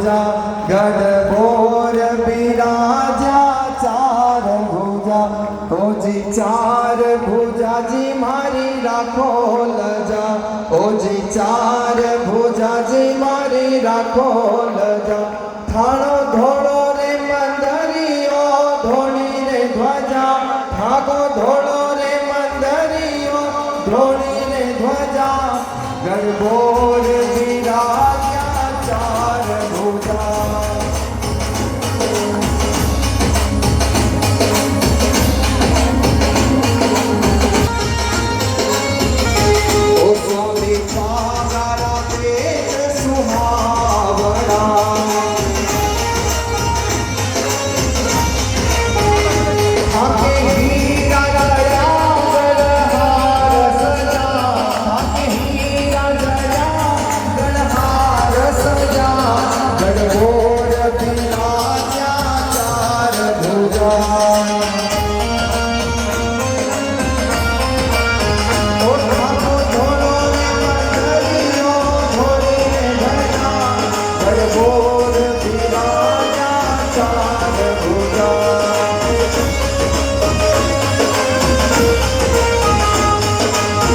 ભુજા ગઢબોર બિરાજા ચાર ભુજા ઓજી ચાર ભુજાજી મારી રાખો લજા ઓજી ચાર ભુજાજી મારી રાખો લજા થાળો ધોળો રે મંદરીઓ ધોળી રે ધ્વજા ઠાકો ધોળો રે મંદરીઓ ધોળી રે ધ્વજા ગઢબોર બિરાજા ચાર ભુજા ગઢબોર બિરાજા ચાર ભુજા